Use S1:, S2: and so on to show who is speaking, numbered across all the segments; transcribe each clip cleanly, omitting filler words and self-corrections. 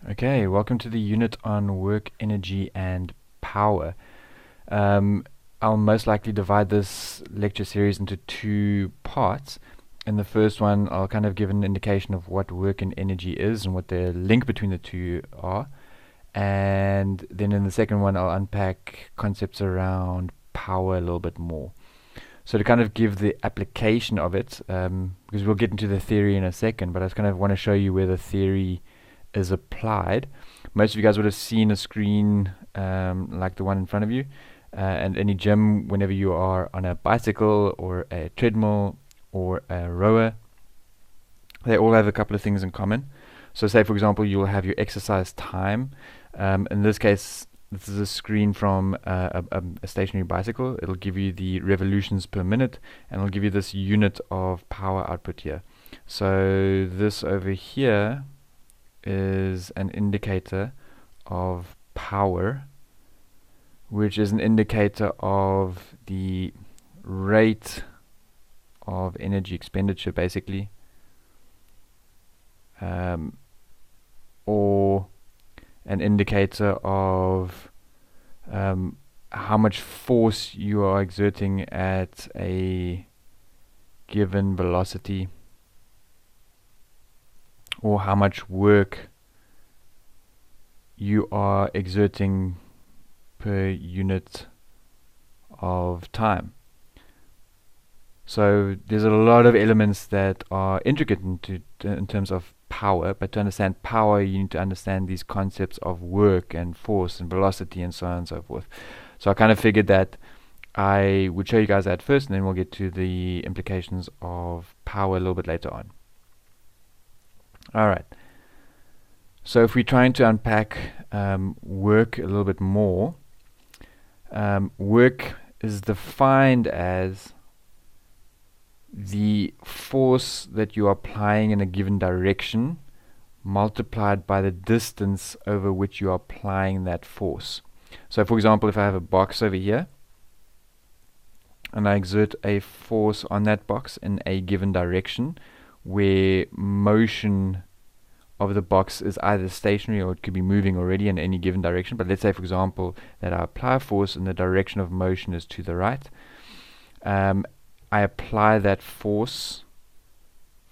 S1: Okay, welcome to the unit on work, energy, and power. Um, I'll most likely divide this lecture series into two parts. In the first one, I'll kind of give an indication of what work and energy is and what the link between the two are. And then in the second one, I'll unpack concepts around power a little bit more. So to kind of give the application of it, because we'll get into the theory in a second, but I just kind of want to show you where the theory is applied. Most of you guys would have seen a screen like the one in front of you, and any gym, whenever you are on a bicycle or a treadmill or a rower, they all have a couple of things in common. So say, for example, you'll have your exercise time. In this case, this is a screen from a stationary bicycle. It'll give you the revolutions per minute, and it'll give you this unit of power output here. So this over here is an indicator of power, which is an indicator of the rate of energy expenditure, basically, or an indicator of how much force you are exerting at a given velocity, or how much work you are exerting per unit of time. So there's a lot of elements that are intricate in terms of power, but to understand power you need to understand these concepts of work and force and velocity and so on and so forth. So I kind of figured that I would show you guys that first, and then we'll get to the implications of power a little bit later on. Alright, so if we're trying to unpack work a little bit more, work is defined as the force that you are applying in a given direction multiplied by the distance over which you are applying that force. So for example, if I have a box over here and I exert a force on that box in a given direction, where motion of the box is either stationary or it could be moving already in any given direction. But let's say, for example, that I apply force and the direction of motion is to the right. I apply that force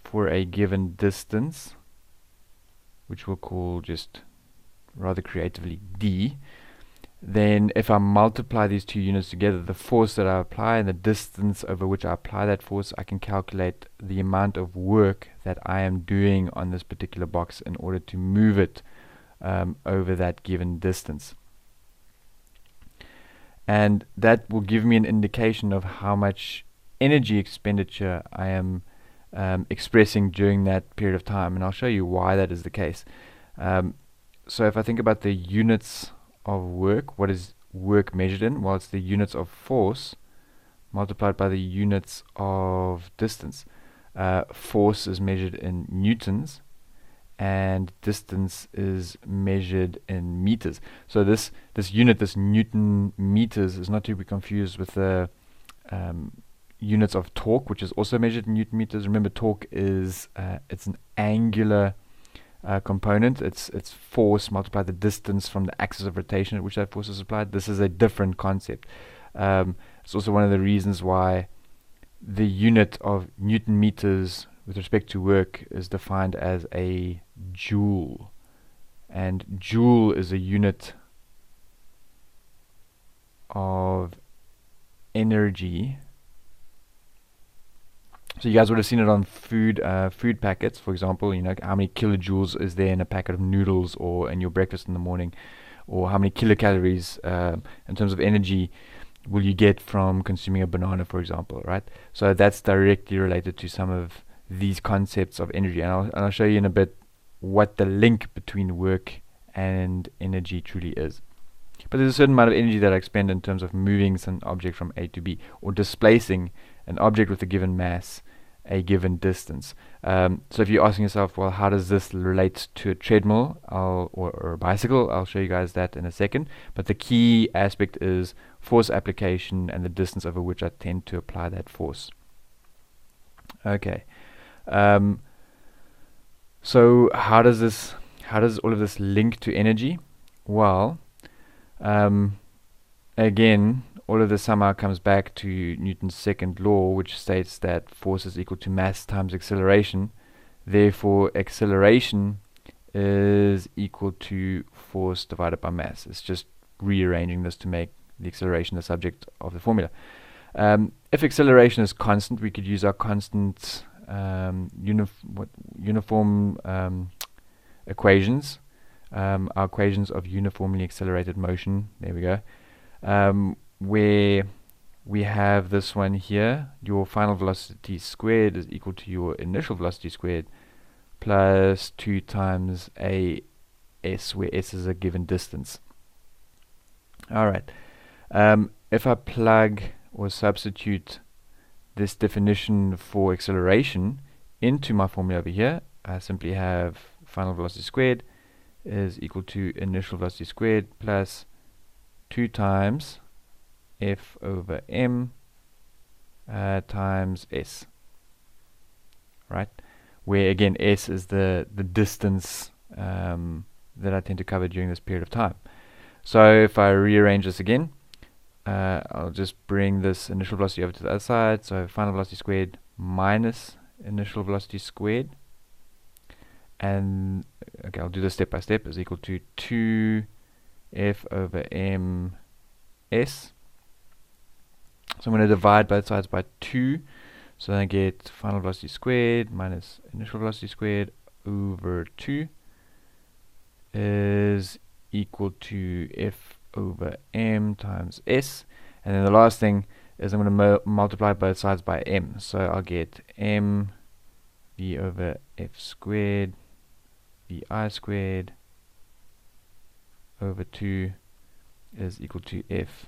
S1: for a given distance, which we'll call just rather creatively d. Then if I multiply these two units together, the force that I apply and the distance over which I apply that force, I can calculate the amount of work that I am doing on this particular box in order to move it over that given distance. And that will give me an indication of how much energy expenditure I am expressing during that period of time, and I'll show you why that is the case. So if I think about the units of work, what is work measured in? Well, it's the units of force multiplied by the units of distance. Force is measured in newtons and distance is measured in meters. So this unit, this Newton meters, is not to be confused with the units of torque, which is also measured in Newton meters. Remember, torque is it's an angular component. It's force multiplied the distance from the axis of rotation at which that force is applied. This is a different concept. It's also one of the reasons why the unit of Newton meters with respect to work is defined as a joule, and joule is a unit of energy. So you guys would have seen it on food packets, for example. You know, how many kilojoules is there in a packet of noodles or in your breakfast in the morning, or how many kilocalories in terms of energy will you get from consuming a banana, for example, right? So that's directly related to some of these concepts of energy, and I'll show you in a bit what the link between work and energy truly is. But there's a certain amount of energy that I expend in terms of moving some object from A to B, or displacing an object with a given mass a given distance. So if you're asking yourself, well, how does this relate to a treadmill or a bicycle, I'll show you guys that in a second. But the key aspect is force application and the distance over which I tend to apply that force. Okay. So how does this how does all of this link to energy? Well, again, all of this somehow comes back to Newton's second law, which states that force is equal to mass times acceleration. Therefore, acceleration is equal to force divided by mass. It's just rearranging this to make the acceleration the subject of the formula. If acceleration is constant, we could use our constant uniform equations, our equations of uniformly accelerated motion. There we go. Where we have this one here, your final velocity squared is equal to your initial velocity squared plus 2 times as, where s is a given distance. Alright, if I plug or substitute this definition for acceleration into my formula over here, I simply have final velocity squared is equal to initial velocity squared plus 2 times f over m times s, right? Where again s is the distance that I tend to cover during this period of time. So if I rearrange this again, I'll just bring this initial velocity over to the other side. So final velocity squared minus initial velocity squared, and okay, I'll do this step by step, is equal to 2 f over m s. So I'm going to divide both sides by 2, so then I get final velocity squared minus initial velocity squared over 2 is equal to f over m times s. And then the last thing is I'm going to multiply both sides by m, so I'll get m v over f squared vi squared over 2 is equal to f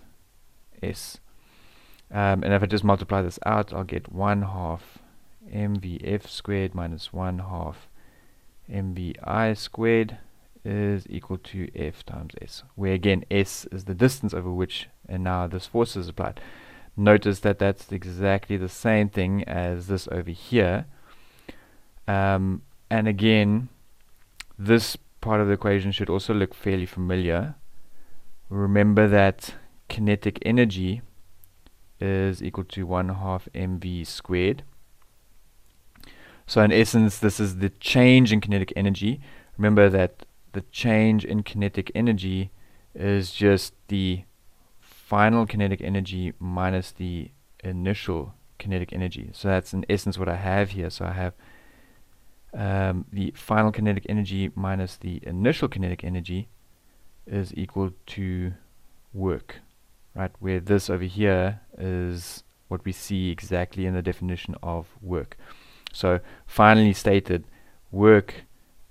S1: s. And if I just multiply this out, I'll get 1/2 mvf squared minus 1/2 mvi squared is equal to f times s, where again s is the distance over which and now this force is applied. Notice that that's exactly the same thing as this over here, and again this part of the equation should also look fairly familiar. Remember that kinetic energy is equal to 1/2 mv squared. So in essence, this is the change in kinetic energy. Remember that the change in kinetic energy is just the final kinetic energy minus the initial kinetic energy. So that's in essence what I have here. So I have the final kinetic energy minus the initial kinetic energy is equal to work, right? Where this over here is what we see exactly in the definition of work. So finally stated, work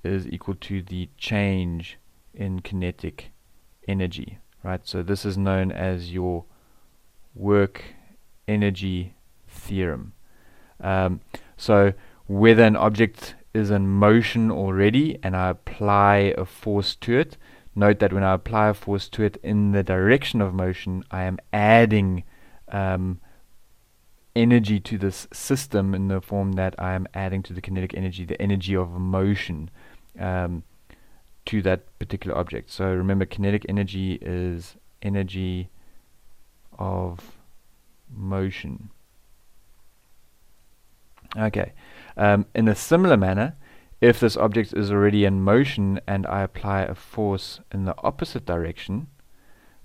S1: is equal to the change in kinetic energy, right? So this is known as your work energy theorem. So whether an object is in motion already and I apply a force to it, note that when I apply a force to it in the direction of motion, I am adding energy to this system in the form that I am adding to the kinetic energy, the energy of motion, to that particular object. So remember, kinetic energy is energy of motion. Okay. In a similar manner, if this object is already in motion and I apply a force in the opposite direction,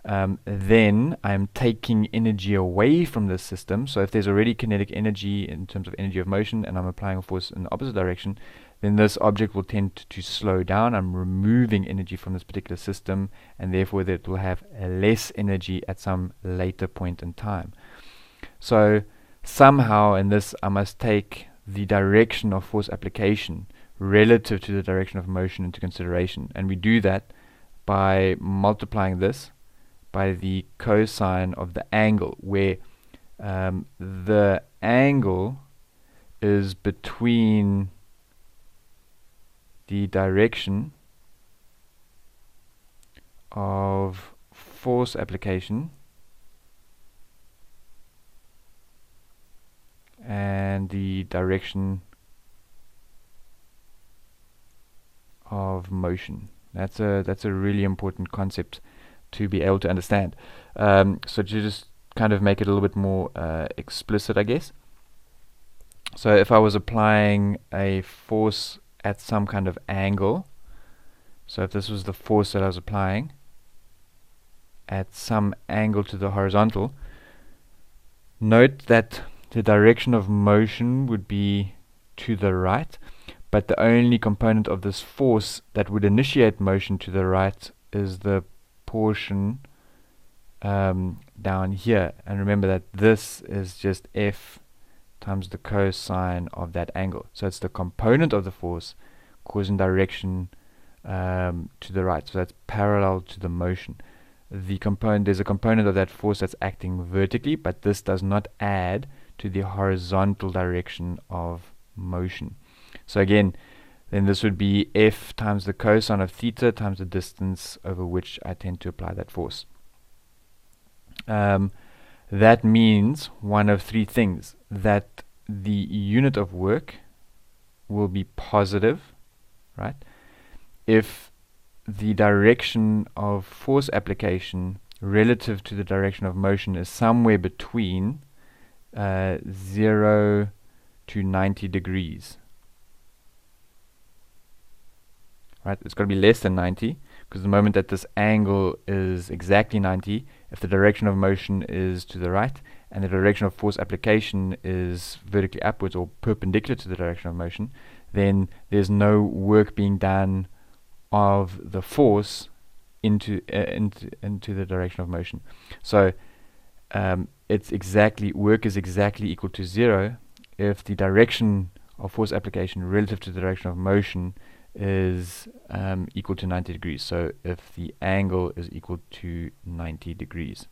S1: then I'm taking energy away from this system. So if there's already kinetic energy in terms of energy of motion and I'm applying a force in the opposite direction, then this object will tend to slow down. I'm removing energy from this particular system, and therefore that will have less energy at some later point in time. So somehow in this I must take the direction of force application relative to the direction of motion into consideration, and we do that by multiplying this by the cosine of the angle, where the angle is between the direction of force application and the direction of motion. That's a really important concept to be able to understand. So to just kind of make it a little bit more explicit, I guess. So if I was applying a force at some kind of angle, so if this was the force that I was applying at some angle to the horizontal, note that the direction of motion would be to the right, but the only component of this force that would initiate motion to the right is the portion down here. And remember that this is just F times the cosine of that angle. So it's the component of the force causing direction to the right. So that's parallel to the motion. There's a component of that force that's acting vertically, but this does not add to the horizontal direction of motion. So again, then this would be F times the cosine of theta times the distance over which I tend to apply that force. That means one of three things: that the unit of work will be positive, right, if the direction of force application relative to the direction of motion is somewhere between 0 to 90 degrees. Right, it's got to be less than 90, because the moment that this angle is exactly 90, if the direction of motion is to the right and the direction of force application is vertically upwards or perpendicular to the direction of motion, then there's no work being done of the force into the direction of motion. So work is exactly equal to 0 if the direction of force application relative to the direction of motion is equal to 90 degrees. So if the angle is equal to 90 degrees.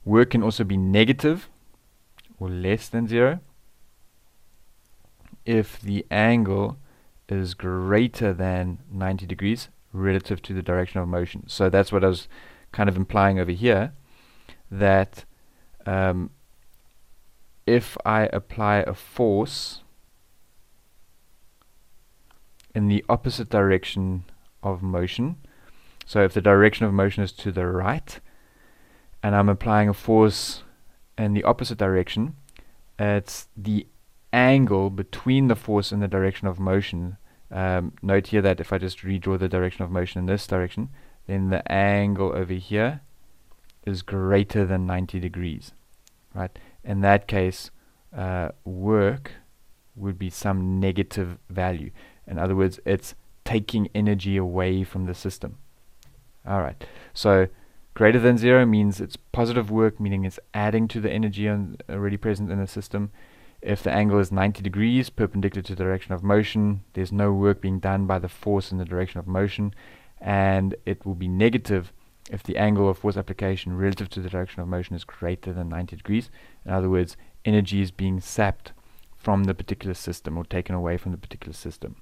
S1: Work can also be negative or less than 0 if the angle is greater than 90 degrees relative to the direction of motion. So that's what I was kind of implying over here, that if I apply a force in the opposite direction of motion, so if the direction of motion is to the right and I'm applying a force in the opposite direction, it's the angle between the force and the direction of motion. Note here that if I just redraw the direction of motion in this direction, then the angle over here is greater than 90 degrees, right? In that case, work would be some negative value. In other words, it's taking energy away from the system. Alright, so greater than 0 means it's positive work, meaning it's adding to the energy already present in the system. If the angle is 90 degrees perpendicular to the direction of motion, there's no work being done by the force in the direction of motion, and it will be negative if the angle of force application relative to the direction of motion is greater than 90 degrees. In other words, energy is being sapped from the particular system or taken away from the particular system.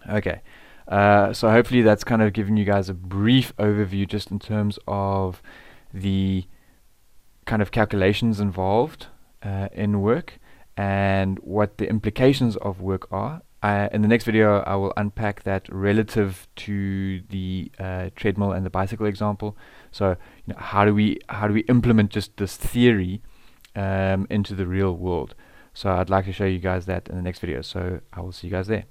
S1: Okay, so hopefully that's kind of given you guys a brief overview just in terms of the kind of calculations involved in work and what the implications of work are. In the next video I will unpack that relative to the treadmill and the bicycle example. So how do we implement just this theory into the real world? So I'd like to show you guys that in the next video, so I will see you guys there.